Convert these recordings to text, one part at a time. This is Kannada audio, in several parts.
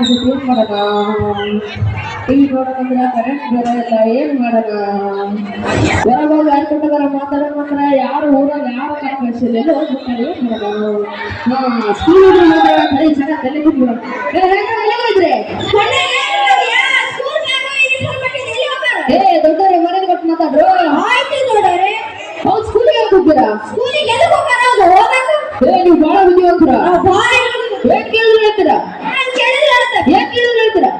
ಕಾಣಿಸುತ್ತೆ ಏನ್ ಮಾಡೋಣ? ಟಿವಿ ನೋಡೋದಂದ್ರೆ ಕರೆಂಟ್ ಬೇರೆ ಇಲ್ಲ, ಏನ್ ಮಾಡೋಣ? ಹೊರಗೋಗಿ ಆಡ್ಕೊಂಡಾರ ಮಾತಾಡೋ ಮಾತ್ರ ಯಾರು ಊರಾಗ ಯಾರು ಕಳಿಸಿಲ್ಲ, ಎಲ್ಲ ಹೋಗ್ಬಿಡ್ತಾರೆ, ಏನ್ ಮಾಡೋಣ? ಸ್ಕೂಲ್ ಸರಿ ಚೆನ್ನಾಗಿ ತಲೆ ಬಿಟ್ಬಿಡೋಣ. ಹೋಗಿದ್ರೆ ಏ ದೊಡ್ಡವ್ರೆ ಮನೇಲಿ ಕೊಟ್ಟು ಮಾತಾಡ್ರು. ಆಯ್ತು ದೊಡ್ಡವ್ರೆ. ಹೌದು, ಸ್ಕೂಲಿಗೆ ಯಾಕೆ ಹೋಗ್ತೀರಾ? ಸ್ಕೂಲಿಗೆ ಎಲ್ಲಿ ಹೋಗೋದು? ಹೋಗ್ಬೇಕು. ನೀವು ಬಹಳ ಬುದ್ಧಿವಂತರ. ಏನ್ ಕೇಳಿದ್ರೆ ಹೇಳ್ತೀರಾ? ಏನ್ ಕೇಳಿದ್ರೆ ಹೇಳ್ತೀರಾ?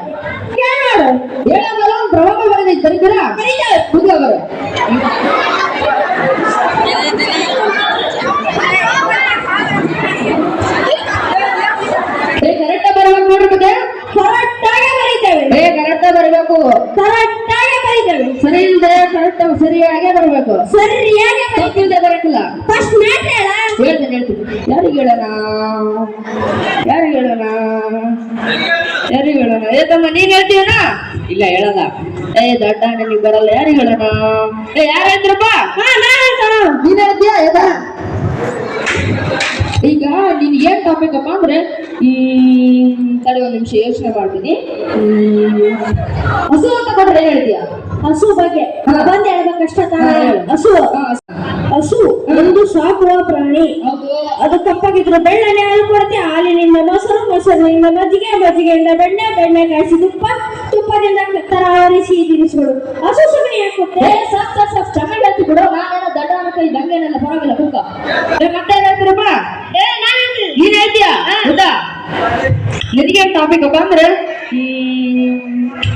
ಕೇಳೋಡು ಹೇಳೋದಲ್ಲ, ಒಂದು ಪ್ರಭಾವ ಬರೋದೈತೆ, ಬರೀತೀರಾ? ಬುದ್ಧಿ ಅವರು ಕರೆಕ್ಟಾಗಿ ಬರಬೇಕು ನೋಡ್ರಿ. ಮತ್ತೆ ಕರೆಕ್ಟಾಗಿ ಬರೀತೇವೆ. ಕರೆಕ್ಟಾಗಿ ಬರಬೇಕು. ಕರೆಕ್ಟಾಗಿ ಬರೀತೇವೆ. ಸರಿ ಇಲ್ಲದೆ ಕರೆಕ್ಟ್ ಸರಿಯಾಗೇ ಬರಬೇಕು. ಸರಿಯಾಗಿ ತಪ್ಪಿಲ್ಲದೆ ಬರಕಿಲ್ಲ. ಫಸ್ಟ್ ಮ್ಯಾಟ್ ಹೇಳ. ಹೇಳ್ತೀನಿ. ಯಾರಿಗೆ ಹೇಳೋಣ? ಯಾರಿಗೆ ಹೇಳೋಣ? ಯಾರಿಗೆ ಹೇಳೋಣ? ಏ ತಮ್ಮ, ನೀನ್ ಹೇಳ್ತೀಯನಾ? ಇಲ್ಲ ಹೇಳಲ್ಲ. ಏ ದೊಡ್ಡ ನಿನಗೆ ಬರಲ್ಲ, ಯಾರಿಗೆ ಹೇಳೋಣ? ಯಾರು ಹೇಳ್ತೀರಪ್ಪ? ನೀನ್ ಹೇಳ್ತೀಯಾ? ಈಗ ನೀನ್ ಏನ್ ಟಾಪಿಕ್ ಅಪ್ಪ ಅಂದ್ರೆ ತಡೆ ಒಂದ್ ನಿಮಿಷ ಯೋಚನೆ ಮಾಡ್ತೀನಿ. ಹಸು ಅಂತ ಕೊಟ್ರೆ ಏನ್ ಹೇಳ್ತೀಯ? ಹಸು ಬಗ್ಗೆ ಬಂದ್ ಹೇಳ್ಬೇಕಷ್ಟ. ಹಸು ಒಂದು ಸಾಕುವ ಪ್ರಾಣಿ. ಅದು ಕಪ್ಪಾಗಿದ್ರು ಬೆಣ್ಣೆ ಹಾಲು ಕೊಡುತ್ತೆ. ಹಾಲಿನಿಂದ ಮೊಸರು, ಮೊಸರಿನಿಂದ ಮಜ್ಜಿಗೆ, ಮಜ್ಜಿಗೆಯಿಂದ ಬೆಣ್ಣೆ, ಬೆಣ್ಣೆ ಕಾಯಿಸಿ ತುಪ್ಪ, ತುಪ್ಪದಿಂದ ತರಾವರಿಸಿ ತಿನಿಸುಗಳು. ಹಸು ಸಗಣಿ ಹಾಕುತ್ತೆ. ಚೆನ್ನಾಗಿ ಹೇಳ್ತಿ ಬಿಡು. ನಾನೇನೋ ದಡ್ಡ ಅನ್ನೋ ಇದ್ದಂಗೇನಲ್ಲ, ಪರವಾಗಿಲ್ಲ ಕೂಕ. ಮತ್ತೆ ಏನ್ ಹೇಳ್ತೀರಪ್ಪ? ನೀನ್ ಹೇಳ್ತೀಯ? ಹೌದಾ? ನಿನಗೆ ಟಾಪಿಕ್ ಅಪ್ಪ ಅಂದ್ರೆ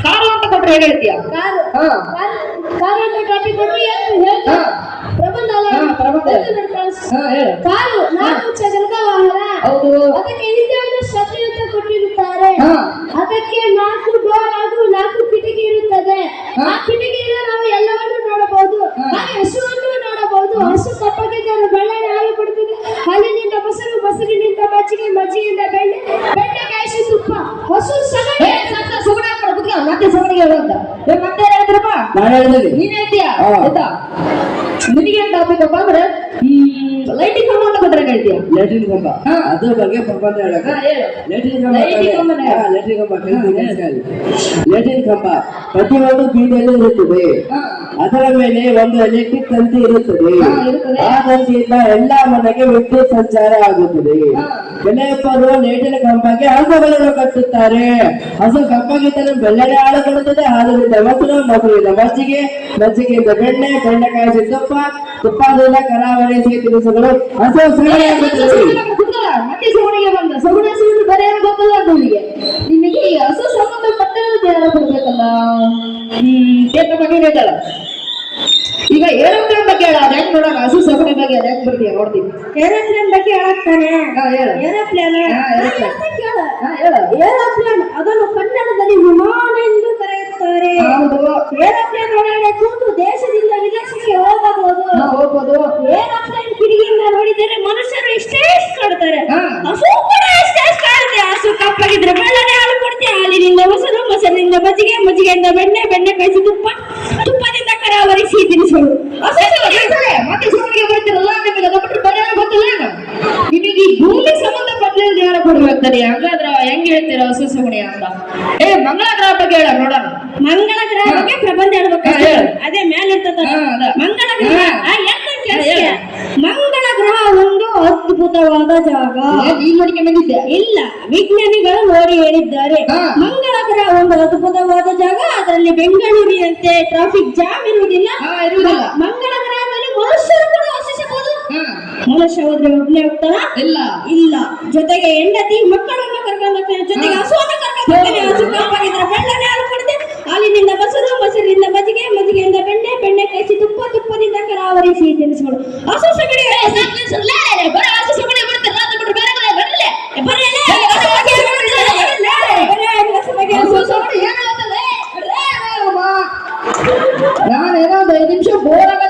ಕಾರು ಅಂತ ಕೊಟ್ರೆ ಹೇಗೆ ಹೇಳ್ತೀಯ? ಕಾರು ಅಂತ ಟಾಪಿಕ್ ಕೊಟ್ಟರೆ ಹೇಳ್ತೀಯ? ಪ್ರಬಂಧ ಕಾರು 4 ಚಕ್ರದ ವಾಹನ. ಅದಕ್ಕೆ ಹಿಂದೆ ಒಂದು ಛತ್ರಿ ಅಂತ ಕೊಟ್ಟಿರುತ್ತಾರೆ. ಅದಕ್ಕೆ 4 ಡೋರ್ ಹಾಗೂ 4 ಕಿಟಕಿ ಇರುತ್ತದೆ. ಆ ಕಿಟಕಿಯಿಂದ ನಾವು ಎಲ್ಲವನ್ನೂ ನೋಡಬಹುದು. ಹಾಗೆ ಹಸುವನ್ನು ನೋಡಬಹುದು. ಹಸು ಕಪ್ಪಾಗಿದ್ದರೆ ಬೆಳ್ಳನೆ ಹಾಲು ಕೊಡುತ್ತದೆ. ಹಾಲಿನಿಂದ ಮೊಸರು, ಮೊಸರಿನಿಂದ ಮಜ್ಜಿಗೆ, ಮಜ್ಜಿಗೆಯಿಂದ ಬೆಣ್ಣೆ, ಬೆಣ್ಣೆ ಕಾಯಿಸಿ ತುಪ್ಪ. ಹಸು ಸಗಣಿ. ಮತ್ತೆ ಸಗಣಿಗೆ ಹೇಳುವಂತ ಮತ್ತೆ ಹೇಳ್ತೀರಪ್ಪ? ನೀನ್ ಹೇಳ್ತೀಯಾ? ನಿನಗೆ ಟಾಪಿಕ್ ಅಪ್ಪ ಅಂದ್ರೆ ಲೈಟಿಂಗ್ ಕಂಬ ಅಂತ ಕೊಟ್ರೆ ಹೇಳ್ತೀಯ? ಲೈಟಿಂಗ್ ಕಂಬ ಅದ್ರ ಬಗ್ಗೆ ಪ್ರಬಂಧ ಹೇಳಕ. ಲೈಟಿಂಗ್ ಕಂಬ ಪ್ರತಿಯೊಂದು ಬೀದಿಯಲ್ಲಿ ಇರುತ್ತದೆ. ಅದರ ಮೇಲೆ ಒಂದು ಎಲೆಕ್ಟ್ರಿಕ್ ತಂತಿ ಇರುತ್ತದೆ. ಆ ತಂತಿಯಿಂದ ಎಲ್ಲಾ ಮನೆಗೆ ವಿದ್ಯುತ್ ಸಂಚಾರ ಆಗುತ್ತದೆ. ಕೆಲವೊಬ್ಬರು ಲೈಟಿನ ಕಂಬಕ್ಕೆ ಹಸುಗಳನ್ನು ಕಟ್ಟುತ್ತಾರೆ. ಹಸು ಕಪ್ಪಾಗಿದ್ದರೆ ಬೆಳ್ಳನೆ ಹಾಲು ಕೊಡುತ್ತದೆ. ಹಾಲಿನಿಂದ ಮೊಸರು, ಮೊಸರಿನಿಂದ ಮಜ್ಜಿಗೆ, ಮಜ್ಜಿಗೆಯಿಂದ ಬೆಣ್ಣೆ, ಬೆಣ್ಣೆ ಕಾಯಿಸಿ ತುಪ್ಪ, ತುಪ್ಪದಿಂದ ಕರಾವಳಿಸಿ ತಿನಿಸುಗಳು. ಹಸು ಸಗಣಿ ಆಗುತ್ತದೆ. ಮತ್ತೆ ಸಗಣಿಗೆ ಬಂದ ಸಗಣಿ ಹಸುವಿನ ಬೇರೆ ಯಾರು ಗೊತ್ತಲ್ಲ ನಿನಗೆ. ನಿನಗೆ ಈ ಹಸು ಸಂಬಂಧ ಪಟ್ಟದ ಯಾರು ಕೊಡ್ಬೇಕಲ್ಲ. ಏತ ಬಗ್ಗೆ ಹೇಳ್ತಾಳ. ಈಗ ಏರೋಪ್ಲೇನ್ ಬಗ್ಗೆ ಹೇಳ. ಅದ್ ಹೆಂಗ್ ನೋಡೋಣ? ಹಸು ಸಗಣಿ ಬಗ್ಗೆ ಅದ್ ಹೆಂಗ್ ಬರ್ತೀಯ ನೋಡ್ತೀನಿ. ಏರೋಪ್ಲೇನ್ ಬಗ್ಗೆ ಹೇಳಕ್ತಾನೆ. ಏರೋಪ್ಲೇನ್ ಏರೋಪ್ಲೇನ್ ಅದನ್ನು ಕನ್ನಡದಲ್ಲಿ ವಿಮಾನ ಎಂದು ಕರೆಯುತ್ತಾರೆ. ಏರೋಪ್ಲೇನ್ ಒಳಗಡೆ ಕೂತು ದೇಶದಿಂದ ವಿದೇಶಕ್ಕೆ ಹೋಗಬಹುದು. ಏರೋಪ್ಲೇನ್ ಕಿಟಕಿಯಿಂದ ನೋಡಿದರೆ ಮನುಷ್ಯರು ಇಷ್ಟೇ ಕಾಡ್ತಾರೆ. ಹಸು ಕೂಡ ಇಷ್ಟೇ ಕಾಡುತ್ತೆ. ಹಸು ಕಪ್ಪಾಗಿದ್ರೆ ಬೆಳ್ಳನೆ ಹಾಲು ಕೊಡುತ್ತೆ. ಹಾಲಿನಿಂದ ಮೊಸರು, ಮೊಸರಿನಿಂದ ಮಜ್ಜಿಗೆ, ಮಜ್ಜಿಗೆಯಿಂದ ಬೆಣ್ಣೆ, ಬೆಣ್ಣೆ ಕಾಯಿಸಿ ತುಪ್ಪ, ತುಪ್ಪದಿಂದ ಕರಾವರಿಸಿ ತಿನಿಸುಗಳು. ಮತ್ತೆ ಸಗಣಿಗೆ ಬರ್ತಿರಲ್ಲ, ನಿಮಗೆ ಅದು ಬಿಟ್ಟು ಬೇರೆ ಗೊತ್ತಿಲ್ಲ. ನಿಮಗೆ ಈ ಭೂಮಿಗೆ ಸಂಬಂಧಪಟ್ಟಿರೋದು ಯಾರು ಕೊಡ್ಬೇಕಾರೆ? ಹಂಗಾದ್ರ ಹೆಂಗ್ ಹೇಳ್ತೀರ ಹಸು ಸಗಣಿ ಅಂತ? ಮಂಗಳ ಗ್ರಹ ಬಗ್ಗೆ ಹೇಳ ನೋಡೋಣ. ಮಂಗಳ ಗ್ರಹ ಬಗ್ಗೆ ಪ್ರಬಂಧ ಹೇಳ್ಬೇಕು. ಅದೇ ಮೇಲೆ ಇರ್ತದ ಮಂಗಳ ಗ್ರಹ. ಮಂಗಳ ಗ್ರಹ ಒಂದು ಅದ್ಭುತವಾದ ಜಾಗ. ನೀನ್ ನೋಡಿಕೆ ಬಂದಿದ್ದೆ? ಇಲ್ಲ, ವಿಜ್ಞಾನಿಗಳು ನೋಡಿ ಹೇಳಿದ್ದಾರೆ. ಮಂಗಳ ಗ್ರಹ ಒಂದು ಅದ್ಭುತವಾದ ಜಾಗ. ಅದರಲ್ಲಿ ಬೆಂಗಳೂರಿನಂತೆ ಟ್ರಾಫಿಕ್ ಜಾಮ್ ಇರುವುದಿಲ್ಲ. ಮಂಗಳ ಗ್ರಹದಲ್ಲಿ ಮನುಷ್ಯರು ಕೂಡ ವಾಸಿಸಬಹುದು. ಮನುಷ್ಯ ಹೋದ್ರೆ ಒಬ್ಬನೇ ಹೋಗ್ತಾನ? ಇಲ್ಲ. ಜೊತೆಗೆ ಹೆಂಡತಿ ಮಕ್ಕಳನ್ನು ಕರ್ಕೊಂಡು ಹೋಗ್ತಾನೆ. ಜೊತೆಗೆ ಹಸುವನ್ನು ಕರ್ಕೊಂಡು ಹೋಗ್ತಾನೆ. ಹಸು ಕಪ್ಪಾಗಿದ್ರೆ ಬೆಳ್ಳನೆ ಹಾಲು ಕೊಡುತ್ತೆ. ಹಾಲಿನಿಂದ ಮೊಸರು, ಮೊಸರಿನಿಂದ ಮಜ್ಜಿಗೆ, ಮಜ್ಜಿಗೆಯಿಂದ ಬೆಣ್ಣೆ, ಬೆಣ್ಣೆ ಕಾಯಿಸಿ ತುಪ್ಪ, ತುಪ್ಪದಿಂದ ಕರಾವರಿಸಿ ತಿನಿಸುಗಳು. ಹಸು ಸಗಣಿ ಹಸು ಸಗಣಿ ಬರ್ತಾರೆ. ನಾನೇನೋ 5 ನಿಮಿಷ ಬೋರಾಗ